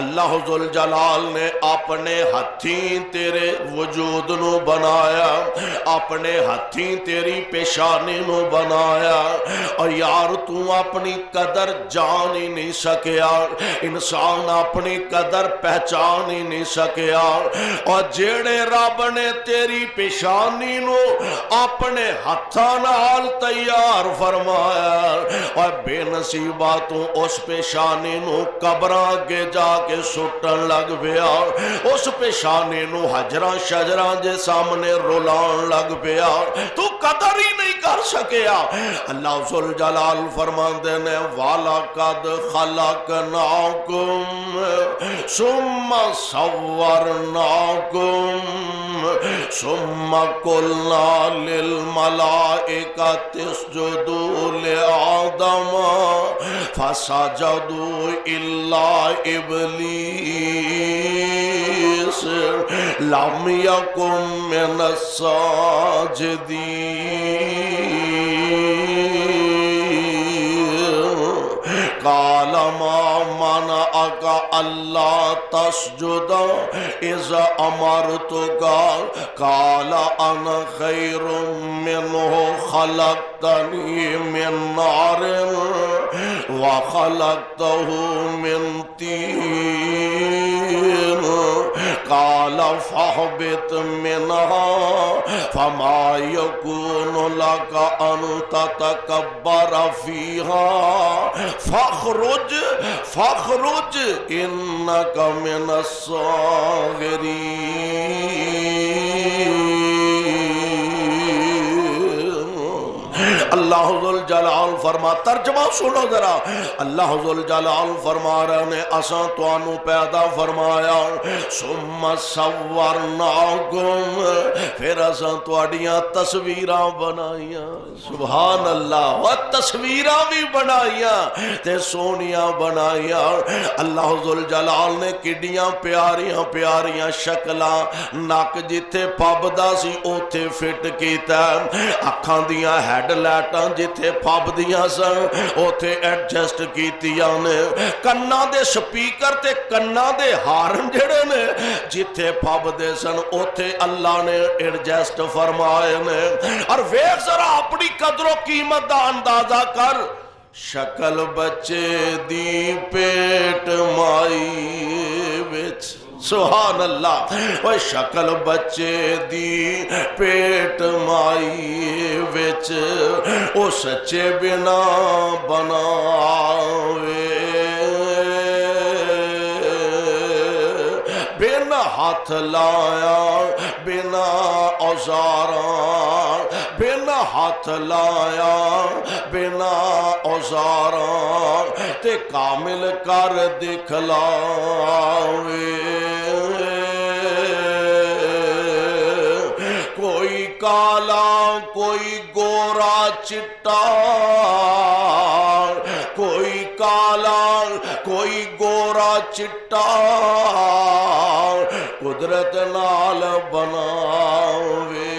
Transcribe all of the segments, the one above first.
اللہ ذوالجلال نے اپنے ہتھیں تیرے وجود نو بنایا، اپنے ہتھیں تیری پیشانی نو بنایا، اور یار تو اپنی قدر جان ہی نہیں سکیا، انسان اپنی قدر پہچان ہی نہیں سکیا، اور جیڑے رب نے تیری پیشانی نو اپنے ہتھاں نال تیار فرمایا، اور بے نصیبہ تو اس پیشانی نو قبراں اگے جا کے سٹن لگ پیا، اس پیشانی نو حجراں شجراں دے سامنے رولان لگ پیا، تو قدر ہی نہیں کر سکیا۔ اللہ ذوالجلال فرماندے نے وَلَقَدْ خَلَقْنَاكُمْ ثُمَّ صَوَّرْنَاكُمْ ثُمَّ قُلْنَا لِلْمَلَائِكَةِ اسْجُدُوا لِآدَمَ فَسَجَدُوا إِلَّا إِبْلِيسَ لَمْ يَكُنْ مِنَ السَّاجِدِينَ قال ما منعك ألا تسجد إذ أمرتك قال أنا خير منه خلقتني من نار وخلقته من طين قال فاهبط منها فما يكون لك أن تتكبر فيها فاخرج انك من الصاغرين۔ اللہ ذوالجلال فرما، ترجمہ سنو ذرا، اللہ ذوالجلال فرما رہے نے اساں توانو پیدا فرمایا، ثم صورناکم، پھر اساں تواڈیاں تصویراں بنائیاں، سبحان اللہ، وہ تصویراں بھی بنائیاں تے سونیاں بنائیاں۔ اللہ ذوالجلال نے کڈیاں پیاریاں پیاریاں شکلاں، نک جتھے پبدا سی اوتھے فٹ کیتا، اکھاں دیاں ہیڈ لائٹاں جتھے پھبدیاں سن اوتھے ایڈجسٹ کیتیاں نے، کناں دے سپیکر تے کناں دے ہارن جڑے نے جتھے پھبدے سن اوتھے اللہ نے ایڈجسٹ فرمائے نے۔ اور ویکھ ذرا اپنی قدر و قیمت دا اندازہ کر، شکل بچے دی پیٹ مائی وچ، سبحان اللہ، وہ شکل بچے دی پیٹ مائی وچ او سچے بنا بناوے، بنا ہاتھ لایا بنا اوزاراں، بنا ہاتھ لایا بنا اوزاراں تے کامل کر دکھلاوے۔ کوئی کالا کوئی گورا چٹا، کوئی کالا کوئی گورا چٹا، قدرت نال بناوے،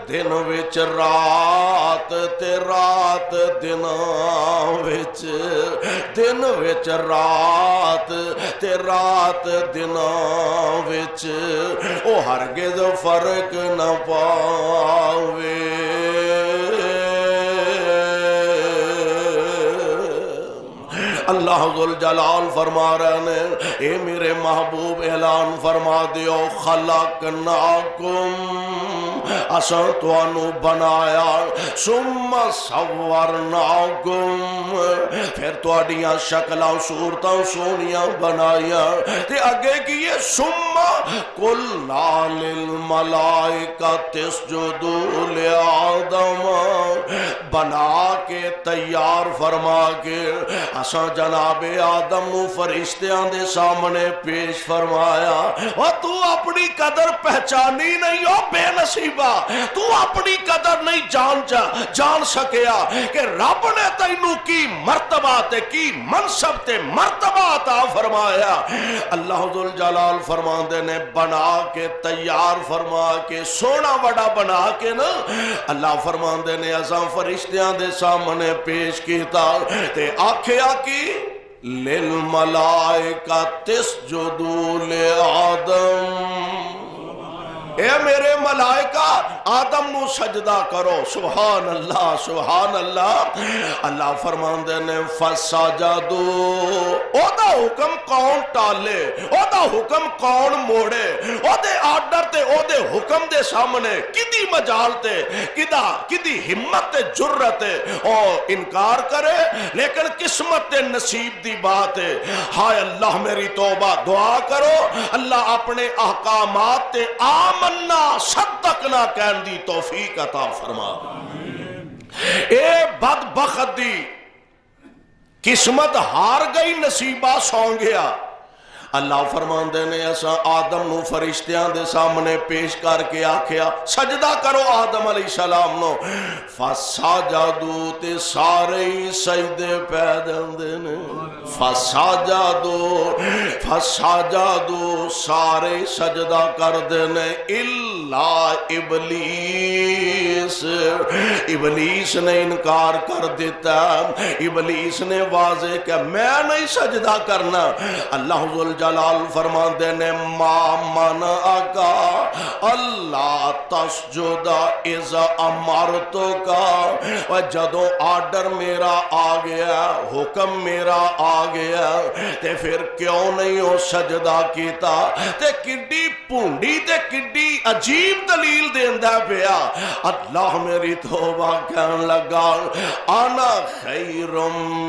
دن وچ رات تے رات دناں وچ، دن وچ رات تے رات دناں وچ، او ہرگز فرق نہ پاوے۔ اللہ ذوالجلال فرما رہے ہیں اے میرے محبوب اعلان فرما دیو، خلقناکم، اساں توانو بنایا، ثم صورناکم، پھر تواڈیاں شکلاں صورتاں سونیاں بنائیاں، تے اگے کیے ثم قلنا للملائکۃ اسجدوا لآدم، بنا کے تیار فرما کے اساں جناب آدم نو فرشتیاں دے سامنے پیش فرمایا۔ اور تو اپنی قدر پہچانی نہیں ہو بے نصیبہ، تو اپنی قدر نہیں جان سکیا کہ رب نے تینوں کی مرتبہ تے کی منصب تے مرتبہ عطا فرمایا. اللہ ذوالجلال فرماندے نے بنا کے تیار فرما کے سونا بڑا بنا کے نا اللہ فرماندے نے اساں فرشتیاں دے سامنے پیش کیتا تے آکھیا کی للملائکۃ اسجدوا لآدم، اے میرے ملائکہ آدم نو سجدہ کرو. سبحان اللہ سبحان اللہ. اللہ فرماندے نے فسجدوا، او دا حکم کون ٹالے، او دا حکم کون موڑے، او دے آرڈر تے او دے حکم دے سامنے کدی مجال تے کدی ہمت تے جرت او انکار کرے. لیکن قسمت تے نصیب دی بات ہے. ہائے اللہ میری توبہ دعا کرو اللہ اپنے احکامات تے آمنا صدقنا کہن دی توفیق عطا فرما. اے بدبخت دی قسمت ہار گئی، نصیبہ سو گیا. اللہ فرماندے نے ایسا آدم نو فرشتیاں دے سامنے پیش کر کے آکھیا سجدہ کرو آدم علیہ السلام نو. فسجدوا تے سارے سجدے پہ جاندے نے. فسجدوا سارے سجدہ کر دے نے الا ابلیس. ابلیس نے انکار کر دیتا. ابلیس نے واضح کہ میں نہیں سجدہ کرنا. اللہ جلال فرماندے نے ما منعکا اللہ تسجد اذ امرتک، اور جدوں آرڈر میرا آ گیا حکم میرا آ گیا تے پھر کیوں نہیں ہو سجدہ کیتا. تے کڈی پونڈی تے کڈی عجیب دلیل دیندا پیا. اللہ میری توبہ کہن لگا انا خیر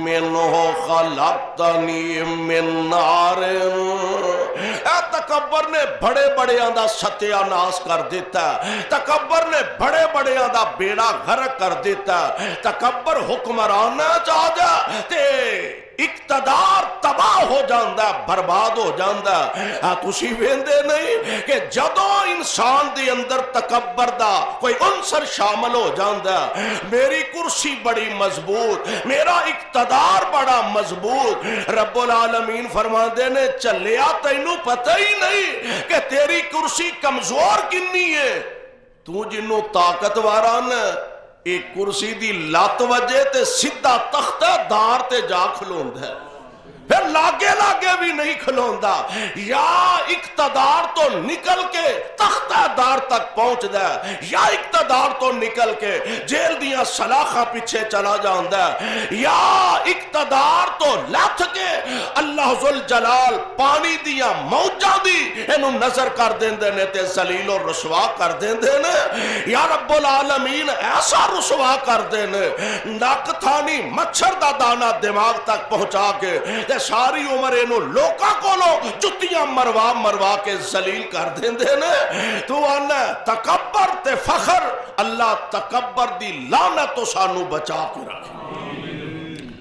منہ خلقتنی من نار. اے تکبر نے بڑے بڑیاں دا ستیہ ناس کر دیتا ہے. تکبر نے بڑے بڑیاں دا بیڑا غرق کر دیتا ہے. تکبر حکمران چاہ جا تے اقتدار تباہ ہو جاندہ برباد ہو جاندہ. تسی ویندے نہیں کہ جدوں انسان دے اندر تکبر دا کوئی عنصر شامل ہو جاندہ میری کرسی بڑی مضبوط، میرا اقتدار بڑا مضبوط. رب العالمین فرماندے نے چلیا تینوں پتہ ہی نہیں کہ تیری کرسی کمزور کنی ہے. تو جنوں طاقتواران ایک کرسی دی لات وجے تے سیدھا تختہ دار تے جا کھلوند ہے، پھر لاگے بھی نہیں کھلوندا. یا اقتدار تو نکل کے تختہ دار تک پہنچ دا، یا اقتدار تو نکل کے جیل دیاں سلاخاں پیچھے چلا جاندا، یا اقتدار تو لتھ کے اللہ ذوالجلال پانی دیاں موجاں دی اینو نظر کر دیندے نے تے ذلیل و رسوا کر دیندے نے. یا رب العالمین ایسا رسوا کر دینے نک تھانی مچھر دا دانا دماغ تک پہنچا کے تے ساری عمر اینو لوکاں کولو جتیاں مروا کے ذلیل کر دیندے نے. تو آنا تکبر تے فخر اللہ تکبر دی لعنت تو سانو بچا کے رکھے.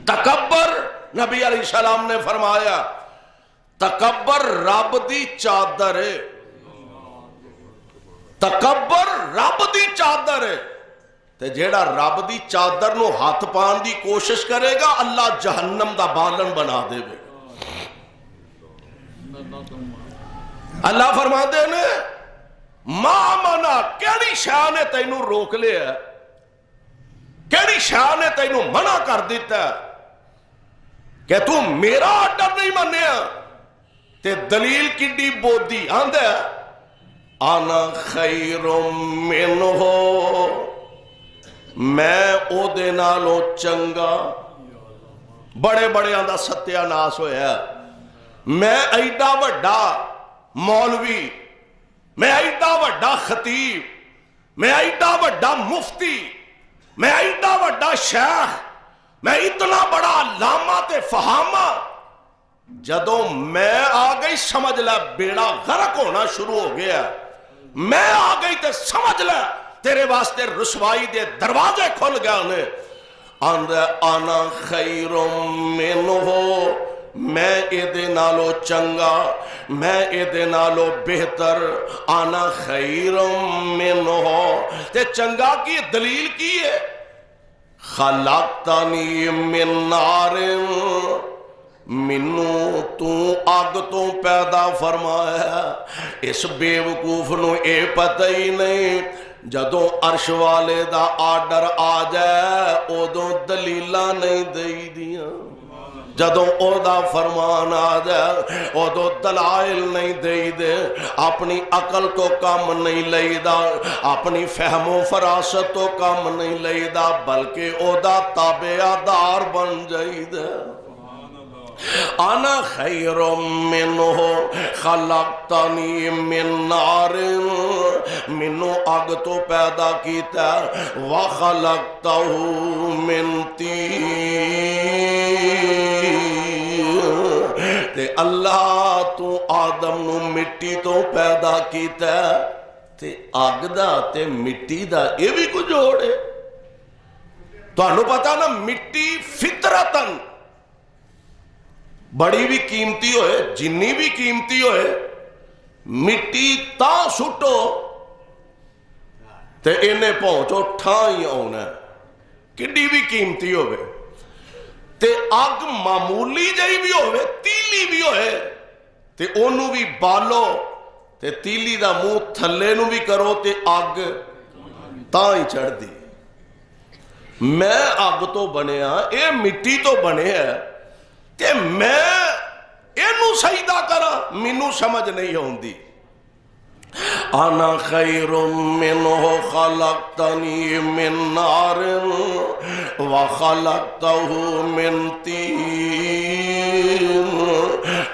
تکبر نبی علیہ السلام نے فرمایا تکبر رب دی چادر ہے. تکبر رب دی چادر ہے تے جیڑا رب دی چادر نو ہاتھ پان دی کوشش کرے گا اللہ جہنم دا بالن بنا دے گا. اللہ فرما دے نے ماں منا کیڑی شاہ نے تینوں روک لیا، کیڑی شاہ نے تینوں منع کر دیتا کہ تو میرا آرڈر نہیں منیا. تے دلیل کڈی بودی آندہ انا خیر منہ، میں او دے نالوں چنگا. بڑے بڑے آندہ ستیہ ناس ہویا. میں ایڈا وڈا مولوی، میں ایڈا وڈا خطیب، میں ایڈا وڈا مفتی، میں ایڈا وڈا شیخ، میں اتنا بڑا علامہ تے فہامہ. جدوں میں آ گئی سمجھ لے بیڑا غرق ہونا شروع ہو گیا. میں آ گئی تے سمجھ لے تیرے واسطے رسوائی دے دروازے کھل گئے نے. انا خیر منہ، میں ایدے نالو چنگا، میں ایدے نالو بہتر، آنا خیر منہ، تے چنگا کی دلیل کی ہے، خلقتنی من نار، منو تو آگ تو پیدا فرمایا۔ اس بیوقوف نو اے پتہ ہی نہیں جدوں عرش والے دا آرڈر آ جائے ادوں دلیلاں نہیں دئی دیاں، جدوں او دا فرمان آ جائے ادوں دلائل نہیں دئی دے، اپنی عقل تو کام نہیں لئیدا، اپنی فہم و فراست تو کام نہیں لئیدا، بلکہ او دا تابع دار بن جائیدا۔ انا خیر منہ خلقتنی من نار، منو آگ تو پیدا کیتا، وخلقتہ من طین، تے اللہ تو آدم نو مٹی تو پیدا کیتا، تے آگ دا تے مٹی دا یہ بھی کچھ جوڑ ہے۔ تو انہوں پتا نا مٹی فطرتاً بڑی بھی قیمتی ہوئے، جنی بھی قیمتی ہوئے، مٹی تا سٹو تے انہیں پہنچو ٹھائی آنا، کڈی بھی قیمتی ہوئے، تے آگ معمولی جائی بھی ہوئے، تیلی بھی ہوئے، تے انہوں بھی بالو تے تیلی دا منہ تھلے نو بھی کرو تے آگ تاں چڑھ دی۔ میں آگ تو بنے ہاں، اے مٹی تو بنے ہے، کہ میں اینو سجدہ کرا مینو سمجھ نہیں ہوندی۔ انا خیر منہ خلقتنی من نار وخلقتہ من طین،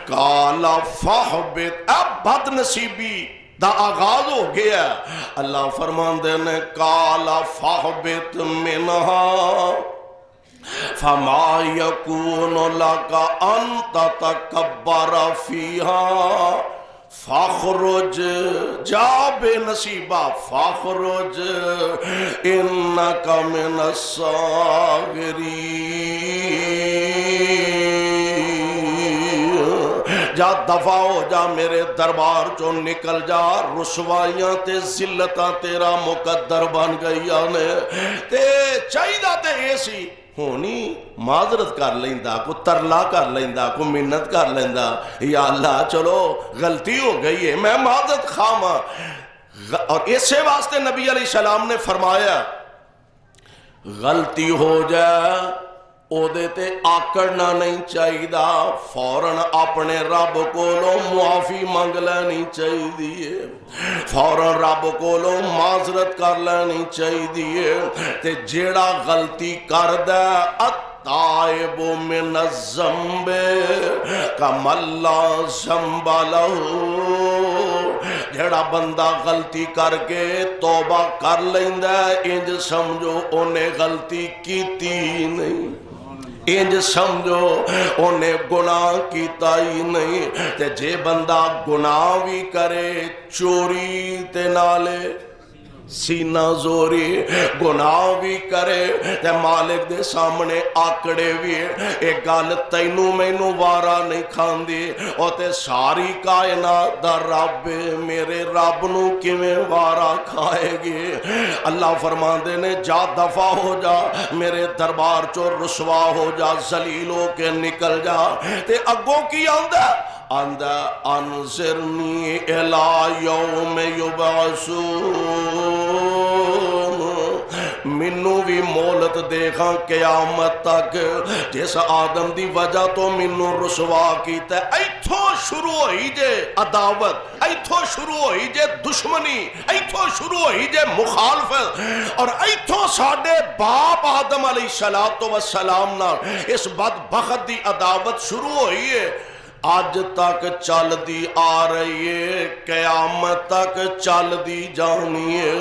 قال فاہبط، اب بد نصیبی دا آغاز ہو گیا۔ اللہ فرماندے نے قال فاہبط منہا فما یکون لک ان تتکبر فیہا فاخرج، جا بے نصیبہ، فاخرج انک من الصاغرین، جا دفع ہو جا میرے دربار چو نکل جا، رسوائیاں تے ذلتاں تیرا مقدر بن گئی آنے، تے چاہیدہ تے ایسی ہونی معذرت کر لیندہ، کو ترلا کر لیندہ، کو منت کر لیندہ، یا اللہ چلو غلطی ہو گئی ہے میں معذرت خواہاں۔ اور اسے واسطے نبی علیہ السلام نے فرمایا غلطی ہو جائے او دیتے آکڑنا نہیں چاہیدہ، فوراً اپنے رب کولوں معافی منگ لینی چاہیدی، فوراً رب کولوں معذرت کر لینی چاہیدی، تے جیڑا غلطی کر دے التائب من الذنب کمن لا ذنب لہ، جیڑا بندہ غلطی کر کے توبہ کر لیندہ انج سمجھو انہیں غلطی کیتی نہیں، انج سمجھو انہیں گناہ کیتا ہی نہیں۔ تے جے بندہ گناہ بھی کرے، چوری تے نالے سینہ زوری، گناہ بھی کرے تے مالک دے سامنے آکڑے بھی، ایک گل تینوں مینوں وارا نہیں کھاندی، او تے ساری کائنات دا رب میرے رب نو کیویں وارا کھائے گی۔ اللہ فرماندے نے جا دفع ہو جا میرے دربار چو، رسوا ہو جا، ذلیل ہو کے نکل جا، تے اگوں کی آندا آندا انظرنی الی یوم یبعثون، منو بھی مولت دیکھاں قیامت تک، جس آدم دی وجہ تو منو رسوا کیتا ہے۔ ایتھوں شروع ہوئی جے عداوت، ایتھوں شروع ہوئی جے دشمنی، ایتھوں شروع ہوئی جے مخالفت، اور ایتھوں ساڈے باپ آدم علیہ السلام نہ اس بدبخت دی عداوت شروع ہوئی ہے، آج تک چل دی آ رہی ہے، قیامت تک چل دی جانی ہے،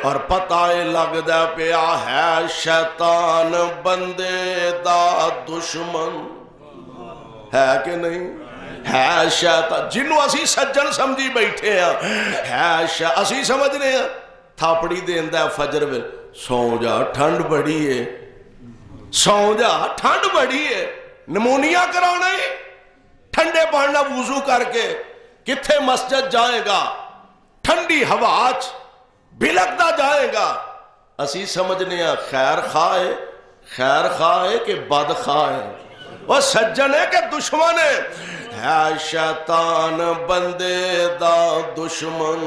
اور پتہ لگ دے پیا ہے شیطان بندے دا دشمن ہے کہ نہیں ہے؟ شیطان جنہوں اسی سجن سمجھی بیٹھے ہیں ہے اسی سمجھنے ہیں تھاپڑی دیندہ فجر میں، سو جا ٹھنڈ بڑی ہے، سو جا ٹھنڈ بڑی ہے، نمونیا کرانا ہے، ٹھنڈے پانی نال وضو کر کے کتھے مسجد جائے گا، ٹھنڈی ہوا چ بھلکدا جائے گا، اسی سمجھنے ہیں خیر خواہ ہے، خیر خواہ ہے کہ بد خواہ ہے، وہ سجن ہے کہ دشمن ہے شیطان بندے دا دشمن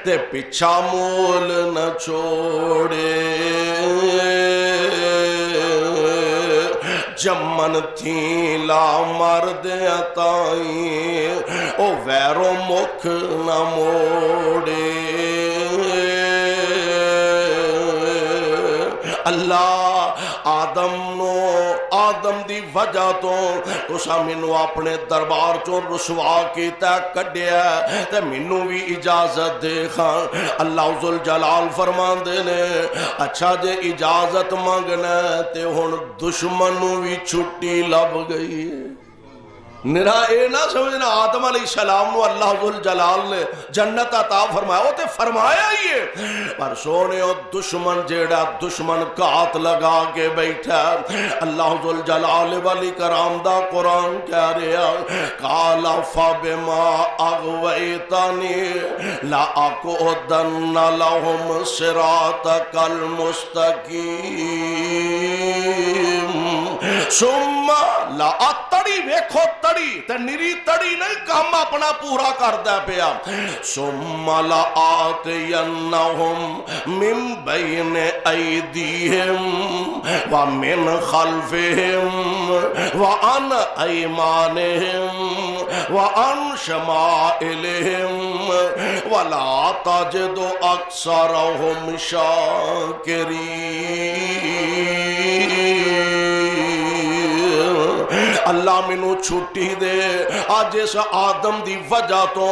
تے پچھا مول نہ چھوڑے جمن تھی لا مرد تائیں او ویرو مکھ نہ موڑے اللہ آدم دی وجہ تو تسا مینوں اپنے دربار چوں رسوا کیتا کڈیا تے مینوں بھی اجازت دے خاں اللہ ذوالجلال فرماندے نے اچھا جے اجازت مانگنا تے ہن دشمن نوں بھی چھٹی لب گئی نرا اے نہ سمجھنا آدم علیہ السلام نو اللہ ذوالجلال نے جنت عطا فرمایا وہ تے فرمایا ہی ہے پر سونے او دشمن جیڑا دشمن کات لگا کے بیٹھا اللہ ذوالجلال والی کرام دا قرآن کہہ رہا قال فبما اغویتنی لاقعدن لهم صراطک المستقیم ثم لا تڑی ویکھو تڑی تے نری تڑی نہیں کام اپنا پورا کردہ پیا ثم لا آتینہم من بین ایدیہم ومن خلفہم وعن ایمانہم وعن شمائلہم ولا تجد اکثرہم شاکرین اللہ منو چھٹی دے آج اس آدم دی وجہ تو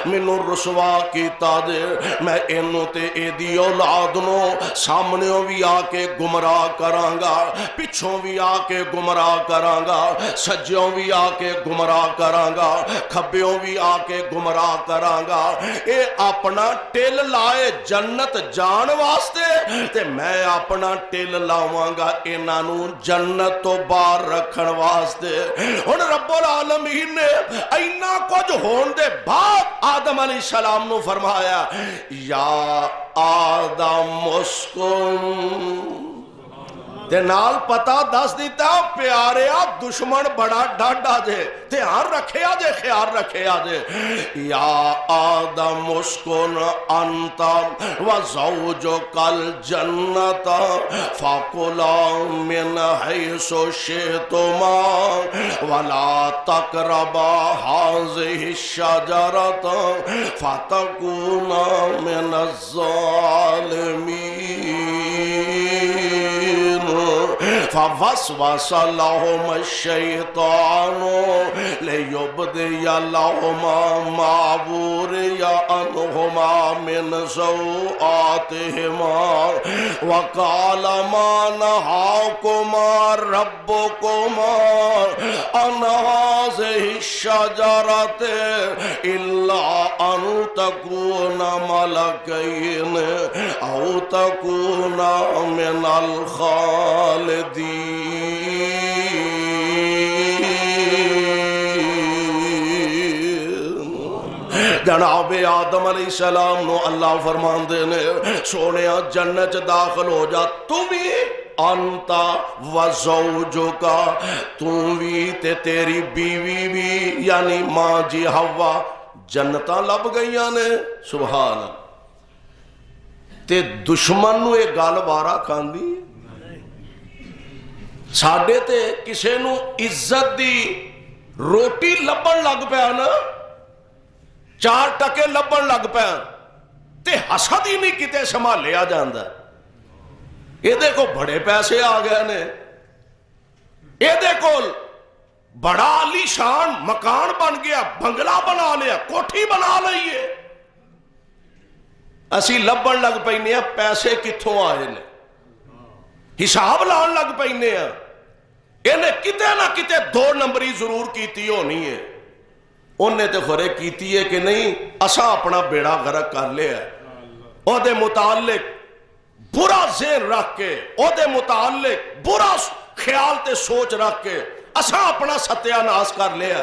منو رسوا کیتا دے میں انو تے اے دی اولاد نو سامنےوں بھی آکے گمراہ کرانگا پچھوں بھی آکے گمراہ کرانگا سجیوں بھی آکے گمراہ کرانگا کھبیوں بھی آکے گمراہ کرانگا اے اپنا ٹیل لائے جنت جان واسطے تے میں اپنا ٹیل لاوانگا انانو جنت تو بار رکھن واسطے اور رب العالمین نے اینا کچھ ہون دے بعد آدم علیہ السلام نو فرمایا یا آدم اسکن تے نال پتا دس دیتا پیاریا دشمن بڑا ڈاڈا جے دھیان رکھے آجے خیال رکھے آجے یا آدم اسکن انتا وزوجک الجنت فکلا من حیث شئتما ولا تقربا هذه الشجرة فتكونا من الظالمين فوسوس لهم الشيطان ليبدي لهما ما وري عنهما من سوآتهما وقال ما نهاكما ربكما عن هذه الشجرة إلا أن تكونا ملكين أو تكونا من الخالدين جناب آدم علیہ السلام نو اللہ فرمان دینے سونیا جنت داخل ہو جا تمہیں انتا وزوجکا تم بھی تے تیری بیوی بھی یعنی ماں جی ہوا جنتاں لب گئیاں نے سبحان تے دشمن نو ایک گال بارا کھاندی ساڑھے تے کسے نو عزت دی روٹی لبن لگ پیا نا چار ٹکے لبن لگ پیا تے حسد ہی نہیں کتے سنبھالیا جاندا یہ دیکھو بڑے پیسے آ گئے نے یہ دیکھو بڑا علی شان مکان بن گیا بنگلہ بنا لیا کوٹھی بنا لئیے اسی لبن لگ پینے ہیں پیسے کتھوں آئے نے حساب لان لگ پینے ہیں انہیں کتے نہ کتے دو نمبری ضرور کیتی ہونی ہے انہیں تے خورے کیتی ہے کہ نہیں اسا اپنا بیڑا غرق کر لیا او دے متعلق برا ذہن رکھ کے او دے متعلق برا خیال تے سوچ رکھ کے اسا اپنا ستیہ ناس کر لیا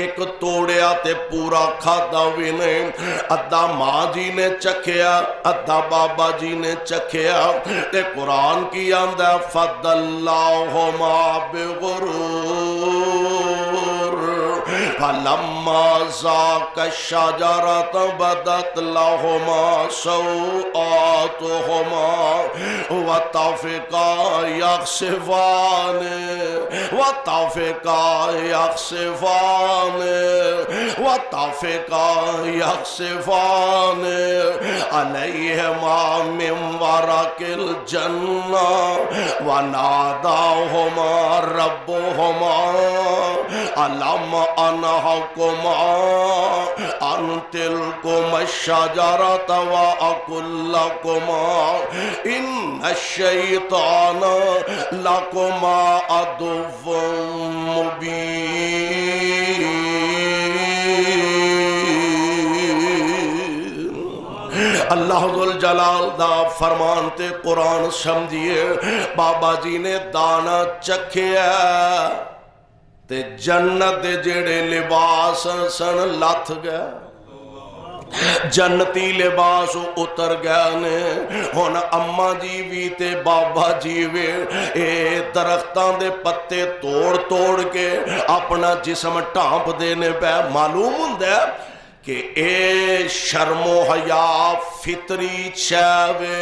ایک توڑیا تے پورا کھادا بھی نہیں. ادھا ماں جی نے چکھیا ادھا بابا جی نے چکھیا. تے قرآن کی آندہ فَضَلَّاهُمَا بِغُرُورٍ فَلَمَّا ذَاقَا الشَّجَرَةَ بَدَتْ لَهُمَا سَوْآتُهُمَا وَطَفِقَا يَخْصِفَانِ عَلَيْهِمَا مِنْ وَرَقِ الْجَنَّةِ وَنَادَاهُمَا رَبُّهُمَا أَلَمْ أَنْهَكُمَا عَنْ تِلْكُمَا الشَّجَرَةَ وَأَقُلْ لَكُمَا إِنَّ الشَّيْطَانَ لَكُمَا عَدُوٌّ مُبِينٌ. اللہ ذوالجلال دا فرمان تے قرآن سمجھئے. بابا جی نے دانا چکھیا تے جنت دے جڑے لباس سن لتھ گئے. جنتی لباس اتر گئے نے. ہن اما جی بھی تے بابا جی بھی اے درختاں دے پتے توڑ توڑ کے اپنا جسم ٹھانپ دینے پہ. معلوم ہوندہ ہے کہ اے شرم و حیا فطری چاہوے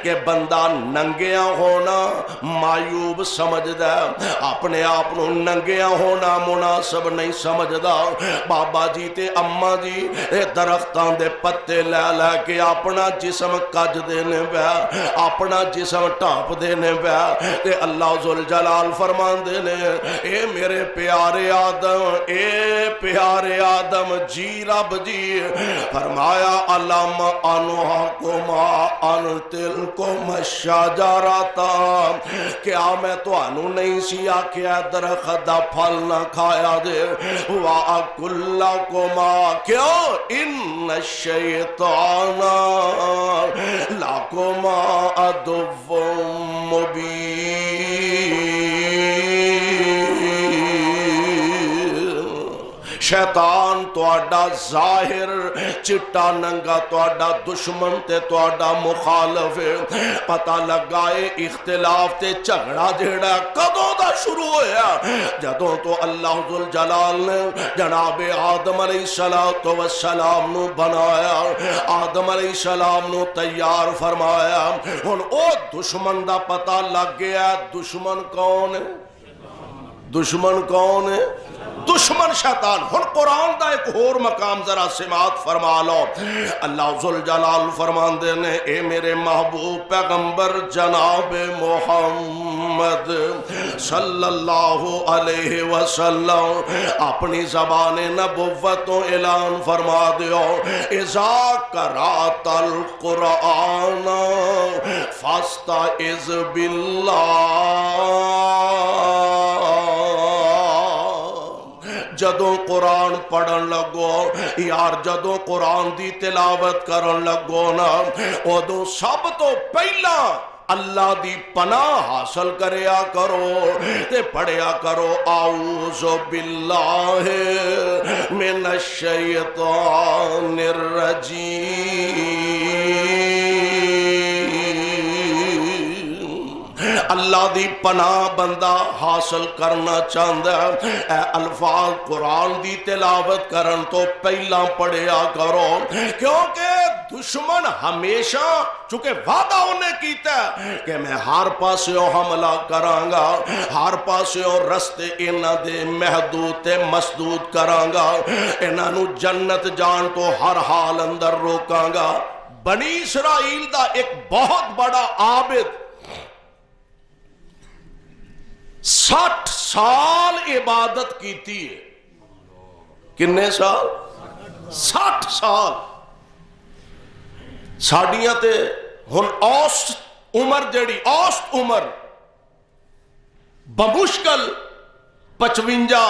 کہ بندہ ننگیاں ہونا معیوب سمجھدا ہے. اپنے آپ نو ننگیاں ہونا مناسب نہیں سمجھدا. بابا جی تے اما جی درختاں دے پتے لے لے کے اپنا جسم کج دینے پہ اپنا جسم ٹھانپ دینے پہ. تے اللہ ذوالجلال فرمان دینے اے میرے پیارے آدم اے پیارے آدم جی رب جی فرمایا علم انہاکما ان تلکم الشجرۃ کیا میں تانوں نہیں سی آکھیا درخت دا پھل نہ کھایا دے. وَأَقُلْ لَكُمَا کیوں ان الشیطان لَكُمَا عَدُوٌّ مُبِينٌ. شیطان تواڈا ظاہر چٹا ننگا تواڈا دشمن تے تواڈا مخالف. پتہ لگائے اختلاف تے جھگڑا جڑا کدوں دا شروع ہویا جدوں تو اللہ ذوالجلال نے جناب آدم علیہ السلام نو بنایا. آدم علیہ السلام نو تیار فرمایا. ہن او دشمن دا پتہ لگ گیا. دشمن کون ہے؟ دشمن کون ہے؟ دشمن شیطان. ہن قرآن دا ایک اور مقام ذرا سماعت فرما لو. اللہ ذوالجلال فرماندے نے اے میرے محبوب پیغمبر جناب محمد صلی اللہ علیہ وسلم اپنی زبان نبوت تو اعلان فرما دیو اذا قرأت القرآن فاستعذ باللہ. جدوں قرآن پڑھن لگو یار جدوں قرآن دی تلاوت کرن لگو نا ادو سب تو پہلا اللہ دی پناہ حاصل کریا کرو تے پڑھیا کرو اعوذ باللہ من الشیطان الرجیم. اللہ دی پناہ بندہ حاصل کرنا چاہتا ہے. اے الفاظ قرآن دی تلاوت کرن تو پہلا پڑھیا کرو کیونکہ دشمن ہمیشہ چونکہ وعدہ انہیں کیتا ہے کہ میں ہر پاسوں حملہ کرانگا ہر پاسوں رستے انہاں دے محدود تے مسدود کرانگا انہاں نو جنت جان تو ہر حال اندر روکانگا. بنی اسرائیل دا ایک بہت بڑا عابد 60 سال عبادت کیتی ہے. کنے سال؟ 60 سال. ساڑیاں تے ہن اوسط عمر جڑی اوسط عمر بمشکل 55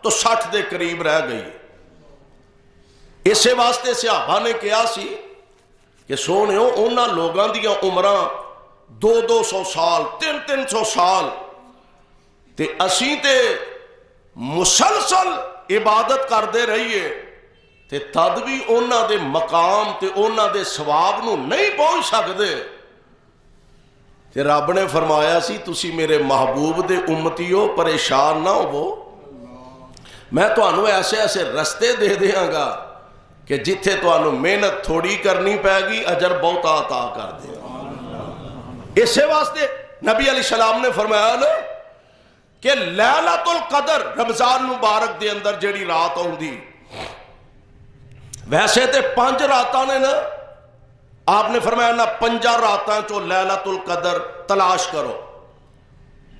تو 60 دے قریب رہ گئی. اسے واسطے صحابہ نے کیا سی کہ سونےو انہاں لوگاں دیاں عمراں 200 سال 300 سال تے اسی تے مسلسل عبادت کرتے رہیے تے تد بھی انہاں دے مقام تے انہاں دے ثواب نو نہیں پہنچ سکتے. تے رب نے فرمایا سی تسی میرے محبوب دے امتی ہو، پریشان نہ ہو، میں تانوں ایسے ایسے رستے دے دیاں گا کہ جتھے تانوں محنت تھوڑی کرنی پے گی اجر بہت عطا کر دے. اسے واسطے نبی علیہ السلام نے فرمایا نا کہ لیلۃ القدر رمضان مبارک دے اندر جڑی رات آؤندی، ویسے تے 5 راتاں نے نا، آپ نے فرمایا نا 5 راتاں چو لیلۃ القدر تلاش کرو.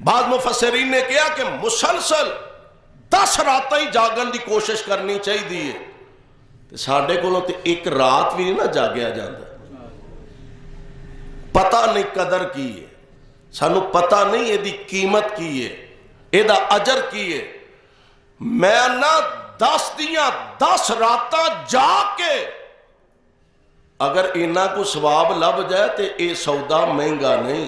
بعض مفسرین نے کہا کہ مسلسل 10 راتاں ہی جاگن دی کوشش کرنی چاہیے. ساڈے کولوں تے ایک رات بھی نہیں نا جاگیا جاتا. پتہ نہیں قدر کی ہے، سانو پتہ نہیں یہ دی قیمت کی ہے، یہ دا اجر کی ہے. میں نہ 10 دیاں 10 راتاں جا کے اگر اینا کو ثواب لب جائے تو یہ سودا مہنگا نہیں.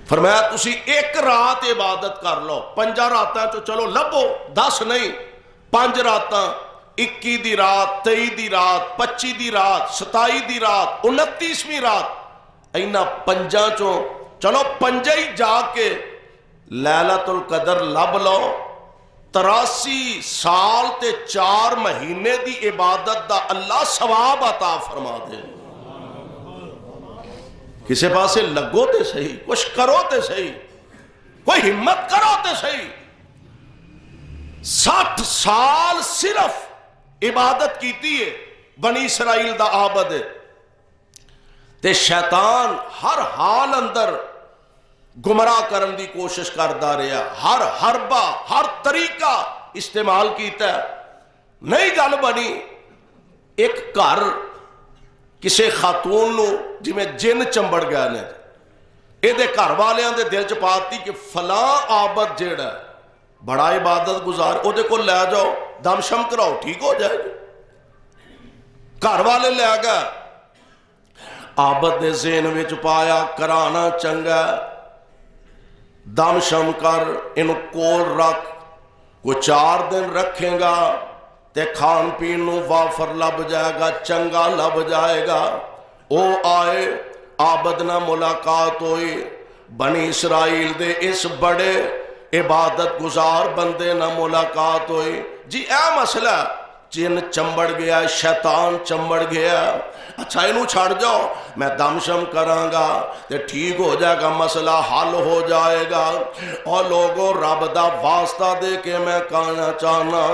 فرمایا تسی ایک رات عبادت کر لو، 5 راتاں تو چلو لبو، 10 نہیں، 5 راتاں، 21 دی رات، 23 دی رات، 25 دی رات، 27 دی رات، 29ویں رات، اینا 5 چوں چلو 5 ہی جا کے لیلۃ القدر لب لو. 83 سال تے 4 مہینے دی عبادت دا اللہ ثواب عطا فرما دے. کسے پاسے لگو تے صحیح، کچھ کرو تے صحیح، کوئی ہمت کرو تے صحیح. 60 سال صرف عبادت کیتی ہے بنی اسرائیل دا عابد ہے. تے شیطان ہر حال اندر گمراہ کرن دی کوشش کردا رہا، ہر حربہ ہر طریقہ استعمال کیتا ہے، نہیں گل بنی. ایک گھر کسے خاتون نو جی میں جن چمبڑ گیا نے، یہ دے گھر والیاں دے دل چ پاتی کہ فلاں عابد جیڑا ہے بڑا عبادت گزار، او دے کو لے جاؤ دم شم کراؤ ٹھیک ہو جائے گا. گھر والے لے گئے، عابد دے ذہن وچ پایا کرانا چنگا، دم شم کر انہوں کول رکھ، کو 4 دن رکھیں گا تے کھان پین نو وافر لب جائے گا، چنگا لب جائے گا. او آئے، عابد نہ ملاقات ہوئی، بنی اسرائیل دے اس بڑے عبادت گزار بندے نہ ملاقات ہوئی. جی اے مسئلہ جن چمبڑ گیا، شیطان چمبڑ گیا، اچھا انہوں چھڑ جاؤ میں دم شم کراں گا تے ٹھیک ہو جائے گا، مسئلہ حل ہو جائے گا. اور لوگوں رب دا واسطہ دے کے میں کہنا چاہنا،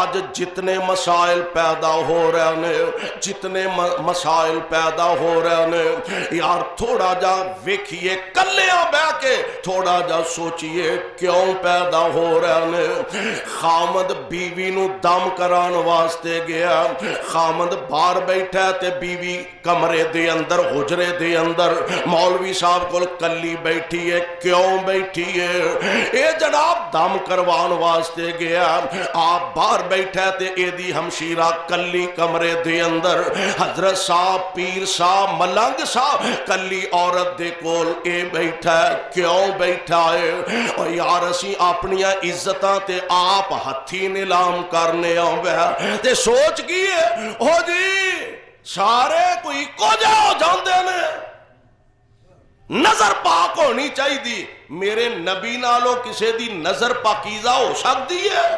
آج جتنے مسائل پیدا ہو رہے ہیں، جتنے مسائل پیدا ہو رہے ہیں، یار تھوڑا جا ویکھیے کلیاں بہ کے، تھوڑا جا سوچئے کیوں پیدا ہو رہے ہیں. خامد بیوی نو دم کران واسطے گیا، خامد باہر بیٹھا تے بیوی کمرے دے اندر حجرے دے اندر مولوی صاحب کو کلی بیٹھی ہے. کیوں بیٹھی ہے؟ اے جناب دم کروان واسطے گیا، آپ باہر بیٹھا تے اے دی ہمشیرہ کلی کمرے دے اندر، حضرت صاحب پیر صاحب ملنگ صاحب کلی عورت دے کول اے بیٹھا ہے. کیوں بیٹھا ہے؟ اور یار اسی اپنیاں عزتاں تے آپ ہتھی نیلام کرنے آوے تے سوچ کیے ہو جی سارے کوئی کو جاؤ جاندے نے، نظر پاک ہونی چاہی دی. میرے نبی نالو کسے دی نظر پاکیزہ ہو سکتی ہے؟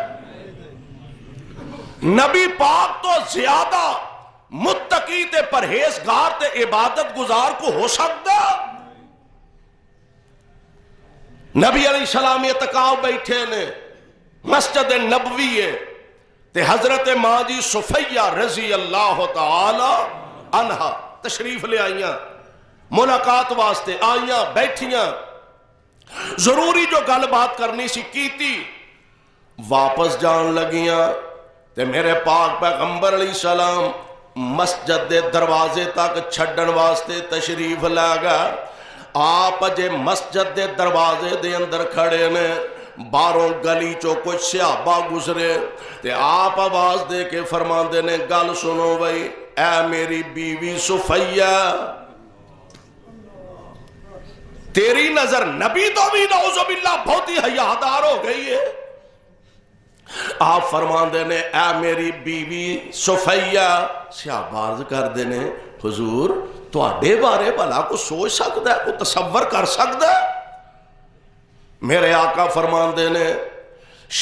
نبی پاک تو زیادہ متقی تے پرہیزگار تے عبادت گزار کو ہو سکتا. نبی علیہ السلام اعتکاف بیٹھے نے، مسجد نبوی ہے تے حضرت ماں جی صفیہ رضی اللہ تعالی عنہ تشریف لے آئیاں، ملاقات واسطے آئیاں، بیٹھیاں، ضروری جو گل بات کرنی سی کیتی، واپس جان لگیاں تے میرے پاک پیغمبر علیہ السلام مسجد دے دروازے تک چھڑن واسطے تشریف لے گئے. آپ جے مسجد دے دروازے دے اندر کھڑے نے، باہروں گلی چو کچھ صحابہ گزرے تے آپ آواز دے کے فرماندے نے گل سنو بھئی، اے میری بیوی صفیہ. تیری نظر نبی تو بھی نعوذ باللہ بہت ہی حیادار ہو گئی ہے. آپ فرماندے نے اے میری بیوی صفیہ شہباز کر دینے حضور تواڈے بارے بھلا کو سوچ سکتا ہے, کو تصور کر سکتا ہے؟ میرے آقا فرماندے نے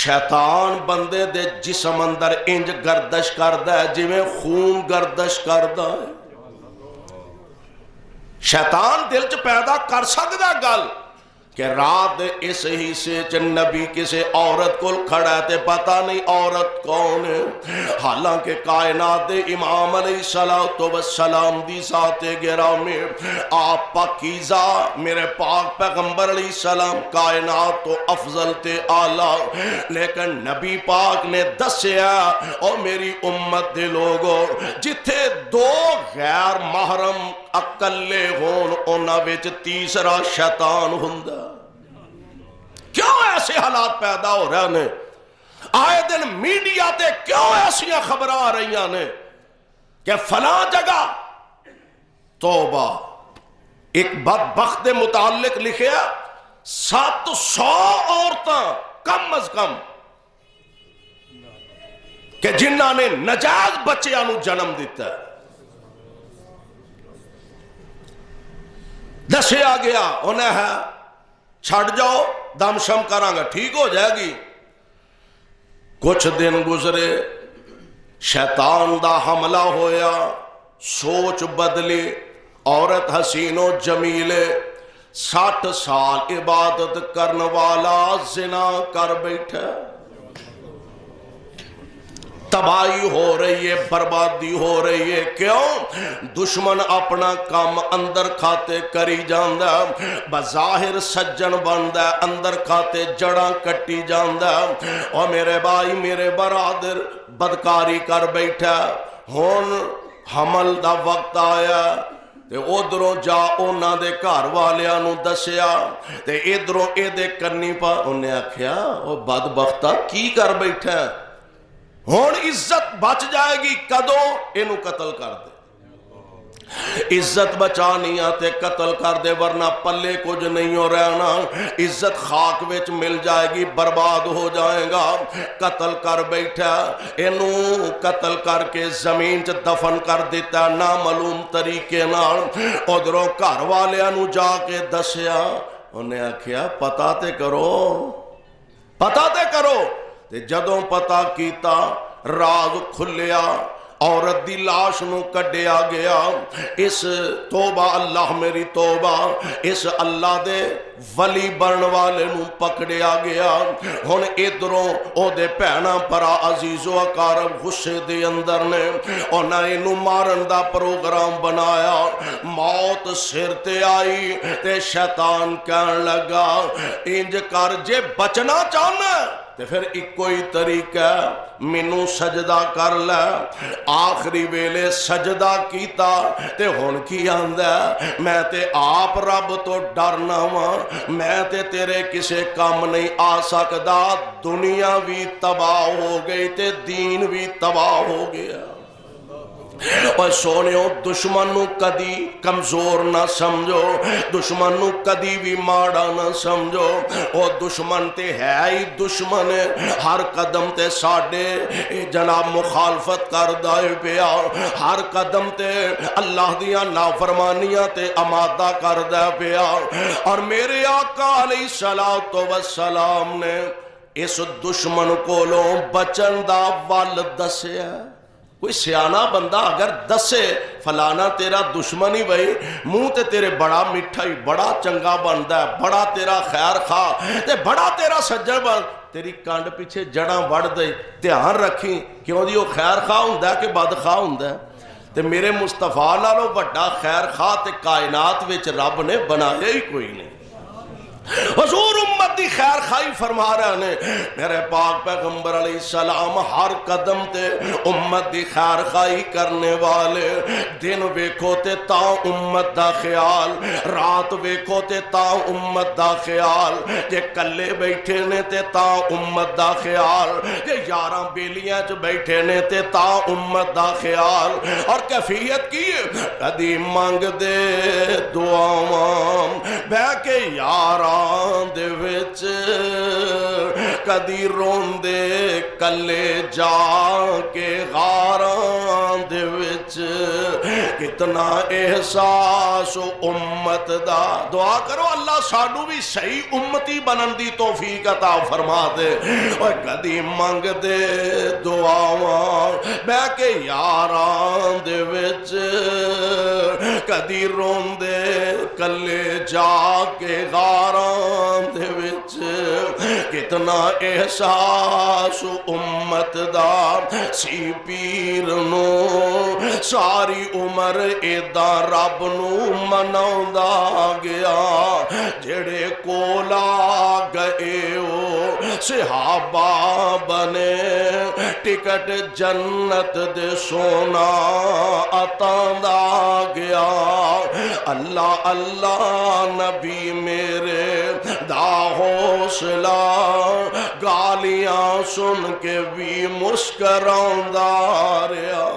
شیطان بندے دے جسم اندر انج گردش کردا ہے جویں خون گردش کردا ہے. شیطان دل چ پیدا کر سکتا گل کہ رات اس حصے چ نبی کسی عورت کو کھڑا ہے تے پتہ نہیں عورت کون ہے, حالانکہ کائنات دے امام علیہ السلام دی ذات گرامی آپ پاکیزہ میرے پاک پیغمبر علیہ السلام کائنات تو افضل تے اعلیٰ, لیکن نبی پاک نے دسیا اور میری امت دے لوگوں جتھے دو غیر محرم اکلے ہون انہاں وچ تیسرا شیطان ہوندا. کیوں ایسے حالات پیدا ہو رہے ہیں؟ آئے دن میڈیا تے کیوں ایسیاں خبر آ رہی ہیں کہ فلاں جگہ توبہ ایک بدبخت دے متعلق لکھیا 700 عورتاں کم از کم کہ جنہاں نے نجائز بچیاں نو جنم دیتا ہے. دسیا گیا انہیں ہے چھڑ جاؤ دم شم کرانگا ٹھیک ہو جائے گی. کچھ دن گزرے شیطان دا حملہ ہویا, سوچ بدلی, عورت حسین و جمیلے 60 سال عبادت کرن والا زنا کر بیٹھا. تباہی ہو رہی ہے, بربادی ہو رہی ہے. کیوں؟ دشمن اپنا کام اندر کھاتے کری جاندہ, بظاہر سجن بندہ اندر کھاتے جڑاں کٹی جاندہ. اور میرے بھائی میرے برادر بدکاری کر بیٹھا. ہون حمل دا وقت آیا تے ادھروں جا اونا دے گھر والیاں نو دسیا تے ادھروں اے دے کرنی پا. انہیں آکھیا او بدبختہ کی کر بیٹھا, ہون عزت بچ جائے گی کدوں؟ اینو قتل کر دے. عزت بچانی آتے قتل کر دے ورنہ پلے کچھ نہیں ہو رہنا. عزت خاک وچ مل جائے گی, برباد ہو جائے گا. قتل کر بیٹھا, اینو قتل کر کے زمین چ دفن کر دیتا نامعلوم طریقے نال. ادھروں گھر والیاں نو جا کے دسیا. انہیں آکھیا پتہ تے کرو, پتہ تے کرو. تے جدوں پتہ کیتا راز کھلیا, عورت دی لاش نو کڈیا گیا. اس توبہ اللہ میری توبہ, اس اللہ دے ولی بن والے نو پکڑیا گیا. ہن ادھروں او دے بھینا پرا عزیز و اقارب غصے دے اندر نے انہاں اینو مارن دا پروگرام بنایا. موت سر تے آئی تے شیطان کہن لگا انج کر جے بچنا چاہنا تے پھر ایک کوئی طریقہ مینوں سجدہ کر لے. آخری ویلے سجدہ کیتا تے ہن کی آندا میں تے آپ رب تو ڈرنا وا, میں تے تیرے کسے کام نہیں آ سکدا. دنیا بھی تباہ ہو گئی تے دین بھی تباہ ہو گیا. اور سونیو دشمن نو کدی کمزور نہ سمجھو, دشمن نو کدی بھی ماڑا نہ سمجھو. او دشمن تے ہے ہی دشمن ہے, ہر قدم تے ساڑے جناب مخالفت کر دائے پیا, ہر قدم تے اللہ دیاں نافرمانیاں تے امادہ کر دائے پیا. اور میرے آقا علیہ السلام نے اس دشمن کو لو بچن دا وال دسیا. کوئی سیانا بندہ اگر دسے فلانا تیرا دشمن ہی بھئی منہ تے تیرے بڑا مٹھا ہی بڑا چنگا بندا ہے, بڑا تیرا خیر خواہ تے بڑا تیرا سجن بن, تیری کانڈ پیچھے جڑاں وڑ دے. دھیان رکھی کیوں دی وہ خیر خواہ ہوندا ہے کہ بد خواہ ہوندا ہے؟ تے میرے مصطفیٰ نالوں بڑا خیر خواہ تے کائنات وچ رب نے بنایا ہی کوئی نہیں. حضور امت دی دی خیر خائی فرما رہے ہیں میرے پاک پیغمبر علیہ السلام ہر قدم تے امت دی خیر خائی کرنے والے دن ویکھو تے تا امت دا خیال رات ویکھو تے تا امت دا خیال جے کلے بیٹھے نے تے تا امت دا خیال جے یاراں بیلیاں چ بیٹھے نے تے تا امت دا خیال اور کیفیت کی کدی منگ دے دعاواں بہ کے یاراں دے وچ کدی روندے کلے جا کے غاراں دے وچ کتنا احساس امت دا دعا کرو اللہ سانو بھی صحیح امتی بنن دی توفیق عطا فرما دے اور کدی منگ دے دعاواں بہ کے یاراں دے وچ کدی روندے کلے جا کے غاراں دے وچ کتنا احساس امت دا سی پیر نو ساری عمر ایداں رب نو مناوندا گیا جڑے کولا گئے او صحابہ بنے ٹکٹ جنت دے سونا عطاندہ گیا اللہ اللہ نبی میرے دا حوصلہ گالیاں سن کے بھی مسکراؤندا رہا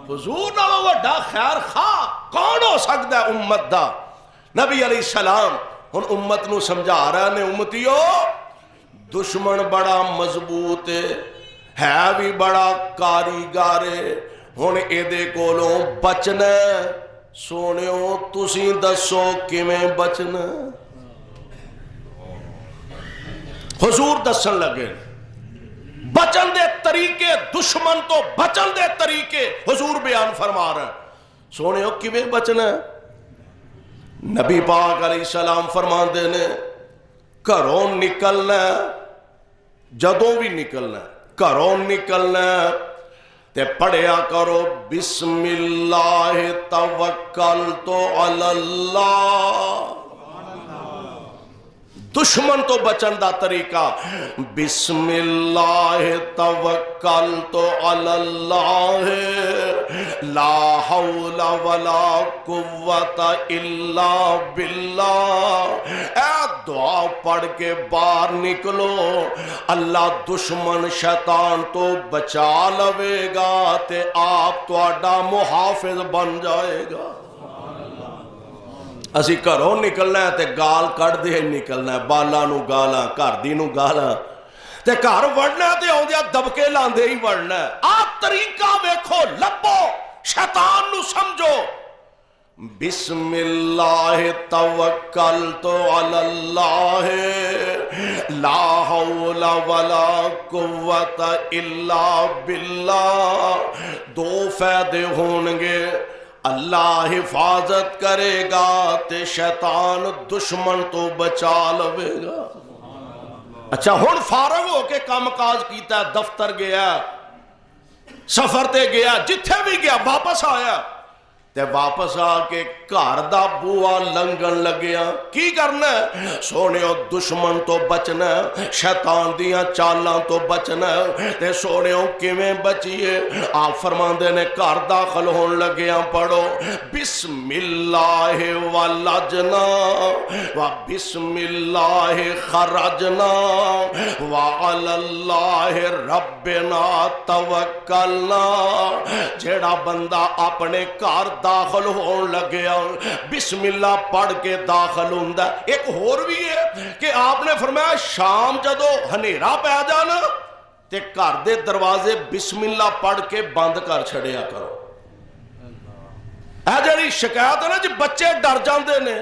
حضور نالوں وڈا خیر خواہ کون ہو سکتا ہے امت دا نبی علیہ السلام ہن امت نو سمجھا رہے نے امتیو دشمن بڑا مضبوط ہے بھی بڑا کاریگر ہن ایدے کولوں بچنا سونیو تسی دسو کیویں بچنا حضور دسن لگے بچن دے طریقے دشمن تو بچن دے طریقے حضور بیان فرما رہے ہیں سونیو کیویں بچنا نبی پاک علیہ السلام فرما دینے گھروں نکلنا جدوں بھی نکلنا گھروں نکلنا تے پڑھیا کرو بسم اللہ توکلت علی اللہ دشمن تو بچن دا طریقہ بسم اللہ توکلت علی اللہ لا حول ولا قوت الا باللہ اے دعا پڑھ کے باہر نکلو اللہ دشمن شیطان تو بچا لوے گا تے آپ تہاڈا محافظ بن جائے گا اسی گھروں نکلنا ہے تے گال کٹ دے نکلنا ہے بالا نو گالا گھر دی نو گالا تے گھر وڑنا تے آؤندیا دبکے لاندے ہی وڑنا ہے آپ طریقہ ویکھو لبو شیطان نو سمجھو بسم اللہ توکلت علی اللہ لا حول ولا قوت الا باللہ دو فائدے ہونگے اللہ حفاظت کرے گا تے شیطان دشمن تو بچا لوے گا اچھا ہن فارغ ہو کے کام کاج کیتا ہے دفتر گیا سفر تے گیا جتھے بھی گیا واپس آیا تے واپس آ کے گھر دا بوا لنگن لگیا کی کرنا ہے سونیو دشمن تو بچنا شیطان دیاں چالاں تو بچنا تے سونیو کیویں بچیے آپ فرماندے نے گھر داخل ہون لگیا پڑھو بسم اللہ ولجنا و بسم اللہ خرجنا وعلی اللہ ربنا توکلنا جیڑا بندہ اپنے گھر داخل ہون لگیا بسم اللہ پڑھ کے داخل ہوندہ ایک اور بھی ہے کہ آپ نے فرمایا شام جدو ہنیرا پہ جانا تے گھر دے دروازے بسم اللہ پڑھ کے بند کر چھڑیا کرو اے جڑی شکایت ہے نا جی بچے ڈر جاندے نے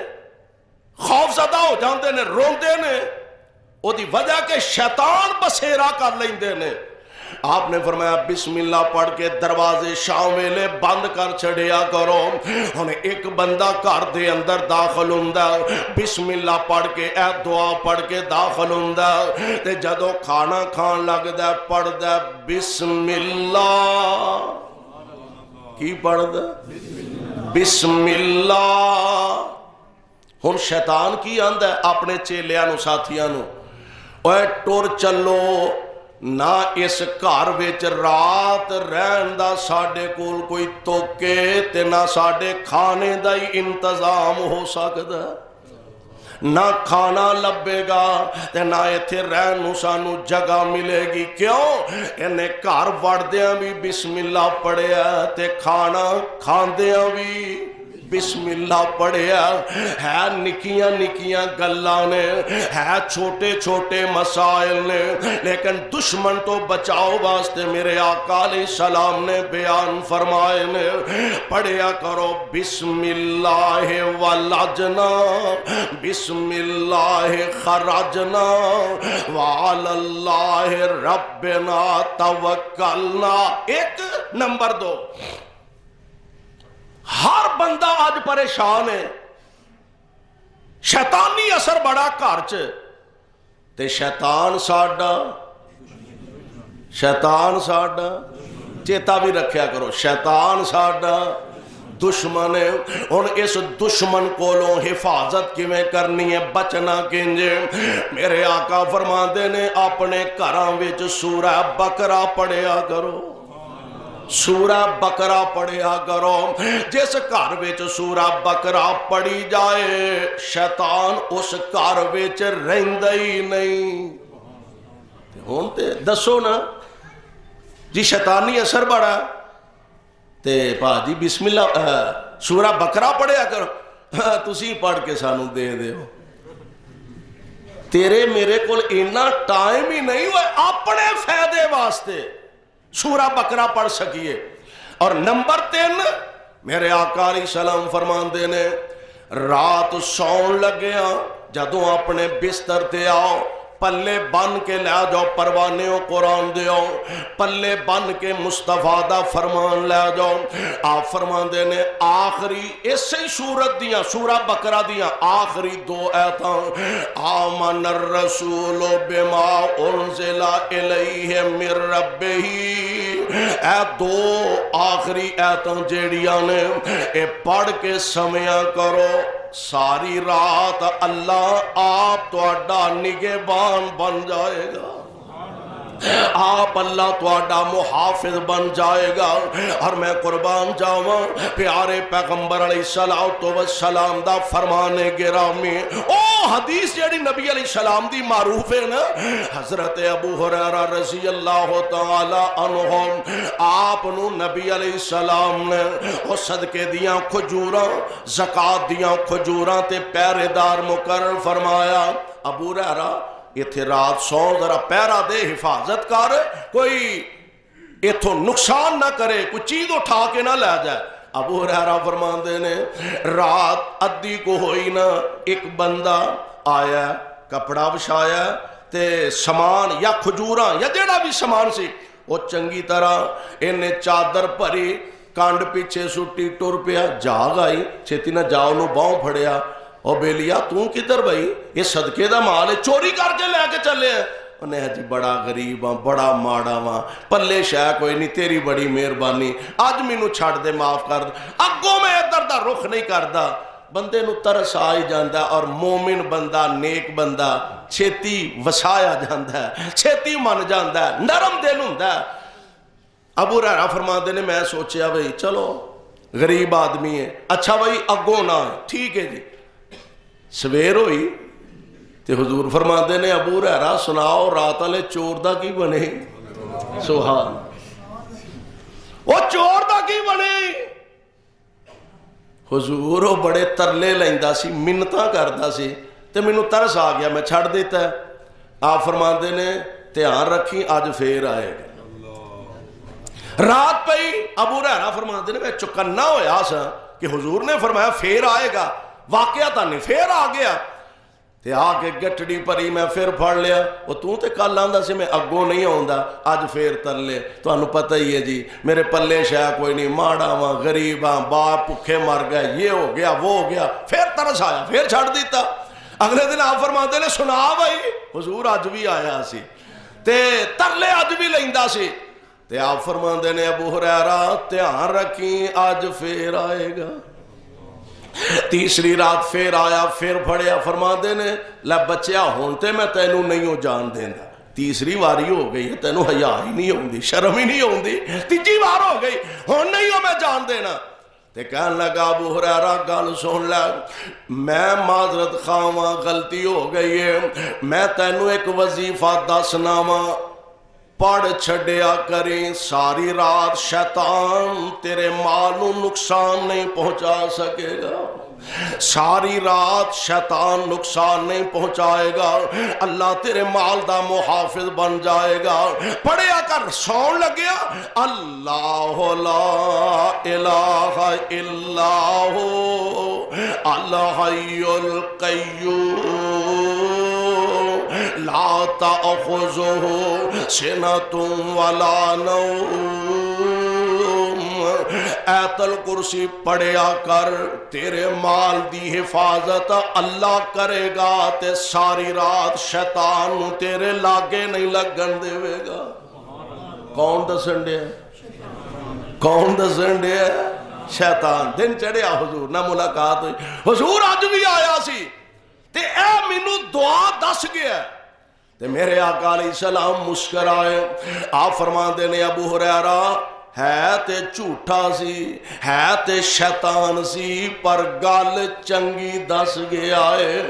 خوف زدہ ہو جاندے نے روندے نے او دی وجہ کہ شیطان بسیرا کر لیندے نے آپ نے فرمایا بسم اللہ پڑھ کے دروازے شام ویلے بند کر چھڑیا کرو ہن ایک بندہ گھر دے اندر داخل ہوندا بسم اللہ پڑھ کے اے دعا پڑھ کے داخل ہوندا تے جدوں کھانا کھان لگدا پڑھدا بسم اللہ کی پڑھدا بسم اللہ ہن شیطان کی آندا ہے اپنے چیلیاں نو ساتھیاں نو، اوے ٹر چلو نہ اس گھر وچ رات رہن دا ساڈے کول کوئی توکے تے نہ ساڈے کھانے دا ہی انتظام ہو سکدا، نہ کھانا لبے گا تے نہ ایتھے رہن نو سانو جگہ ملے گی۔ کیوں؟ انہیں گھر وڑدیاں بھی بسم اللہ پڑھیا تے کھانا کھاندیاں بھی بسم اللہ پڑھیا ہے۔ نکیاں نکیاں گلاں نے، ہے چھوٹے چھوٹے مسائل نے، لیکن دشمن تو بچاؤ واسطے میرے آقا علیہ السلام نے بیان فرمائے نے، پڑھیا کرو بسم اللہ ولجنا بسم اللہ خرجنا وعلی اللہ ربنا توکلنا۔ ایک نمبر دو، ہر بندہ آج پریشان ہے، شیطانی اثر بڑا گھر چ، تے شیطان ساڈا چیتا بھی رکھیا کرو، شیطان ساڈا دشمن ہے۔ ہن اس دشمن کولوں حفاظت کیویں کرنی ہے، بچنا کنجے؟ میرے آقا فرماندے نے اپنے گھراں وچ سورہ بقرہ پڑھیا کرو، سورہ بقرہ پڑھیا کرو۔ جس گھر وچ سورہ بقرہ پڑھی جائے شیطان اس گھر وچ رہندا ہی نہیں۔ ہن تے دسو نا جی شیطانی اثر بڑا تے جی بسم اللہ سورہ بقرہ پڑھیا کرو، تسی پڑھ کے سانو دے دیو، تیرے میرے کول اینا ٹائم ہی نہیں ہوئے اپنے فائدے واسطے سورہ بقرہ پڑھ سکیے۔ اور نمبر 3 میرے آقا علیہ السلام فرماندے نے رات سون لگیا جدوں اپنے بستر تے آؤ پلے بن کے لے جاؤ پروانیوں قرآن دے آؤ، پلے بن کے مصطفیٰ دا فرمان لے جاؤ۔ آپ فرماندے نے آخری اسی سورت دیاں سورہ بقرہ دیاں آخری 2 آیتاں، آمن الرسول بما انزل الیہ من ربہ، اے 2 آخری آیتاں جیڑیاں نے اے پڑھ کے سمیا کرو، ساری رات اللہ آپ تہاڈا نگہبان بن جائے گا، آپ اللہ تہاڈا محافظ بن جائے گا۔ اور میں قربان جاواں پیارے پیغمبر علیہ السلام دا فرمان گرامی، او حدیث جیڑی نبی علیہ السلام دی معروف ہے نا، حضرت ابو ہریرہ رضی اللہ تعالی عنہ آپ نو نبی علیہ السلام نے او صدقے دیاں کھجوراں زکات دیاں کھجوراں تے پہرے دار مقرر فرمایا، ابو ہریرہ ایتھے رات سو ذرا پہرا دے، حفاظت کر، کوئی ایتھوں نقصان نہ کرے، کوئی چیز اٹھا کے نہ لے جائے۔ ابو ہریرہ فرماندے نے رات ادھی کو ہوئی نا، ایک بندہ آیا کپڑا بچھایا تے سامان یا کھجوراں یا جیڑا بھی سامان سی وہ چنگی طرح انہیں چادر بھری کانڈ پیچھے سٹی ٹر پیا، جاگ آئی چھتی نہ جاؤ نو باؤں پھڑیا، او بیلیا توں کدھر بھائی؟ یہ صدقے دا مال ہے، چوری کر کے لے کے چلے ہیں۔ انہیں جی بڑا غریب ہاں، بڑا ماڑا ہاں، پلے شاہ کوئی نہیں، تیری بڑی مہربانی، اج مینوں چھڑ دے، معاف کر دے، اگوں میں ادھر دا رخ نہیں کردا۔ بندے نو ترس آ ہی جاندا ہے، اور مومن بندہ نیک بندہ چھیتی وسایا جاندا ہے، چھیتی من جاندا ہے، نرم دل ہوندا ہے۔ ابو ہریرہ فرماندے نے میں سوچیا بھئی چلو غریب آدمی ہے، اچھا بھئی اگوں نہ ہے، ٹھیک ہے جی۔ سویر ہوئی تے حضور فرماندے نے ابو ہریرہ سناؤ رات والے چور دا کی بنے؟ سبحان، وہ چور دا کی بنے؟ حضور وہ بڑے ترلے لیندا سی، منتاں کردا سی، تے مینوں ترس آ گیا، میں چھڑ دیتا ہے۔ آپ فرماندے نے دھیان رکھی اج پھر آئے گا۔ رات پئی ابو ہریرہ فرماندے نے میں چکنا ہویا سا کہ حضور نے فرمایا پھر آئے گا، واقعہ تا نہیں، پھر آ گیا تے آ کے گٹڑی پری میں پھر پھڑ لیا، وہ توں تے کل آندا سی میں اگوں نہیں آوندا، اج پھر ترلے، تانوں پتہ ہی ہے جی میرے پلے شاہ کوئی نہیں، ماڑا واں غریب ہاں، باپ بھوکے مر گئے، یہ ہو گیا وہ ہو گیا، پھر ترس آیا، پھر چھڑ دیتا۔ اگلے دن آپ فرماندے نے سنا بھائی حضور اج بھی آیا سی تے ترلے اج بھی لیندا سی، تے آپ فرماندے نے ابو ہریرہ دھیان رکھی اج پھر آئے گا۔ تیسری رات پھر آیا، پھر پھڑیا، فرماندے نے لے بچیا ہون تے میں تینوں نہیں ہو جان دینا، تیسری واری ہو گئی ہے، تینوں حیا ہی نہیں ہوندی، شرم ہی نہیں ہوندی، تیجی بار ہو گئی، ہون نہیں ہو میں جان دینا۔ تے کہن لگا ابو ہریرہ گل سن لے، میں معذرت خواہاں، غلطی ہو گئی ہے، میں تینوں ایک وظیفہ دسنا وا، پڑھ چھڑیا کریں، ساری رات شیطان تیرے مال نو نقصان نہیں پہنچا سکے گا، ساری رات شیطان نقصان نہیں پہنچائے گا، اللہ تیرے مال دا محافظ بن جائے گا۔ پڑھیا کر، سون لگیا، اللہ لا الہ الا ہو الحی القیوم لا تأخذہ سنۃ ولا نوم۔ آیت الکرسی پڑھیا کر، تیرے مال دی حفاظت اللہ کرے گا تے ساری رات شیطان تیرے لاگے نہیں لگن دے گا۔ کون دسن دے؟ کون دسن دے؟ شیطان۔ دن چڑھیا حضور نہ ملاقات ہوئی، حضور اج بھی آیا سی تے اے مینوں دعا دس گیا تے میرے آقا علیہ السلام مسکرائے، آپ فرماندے نے ابو ہریرہ ہے تے جھوٹا سی، ہے تے شیطان سی، پر گل چنگی دس گیا ہے۔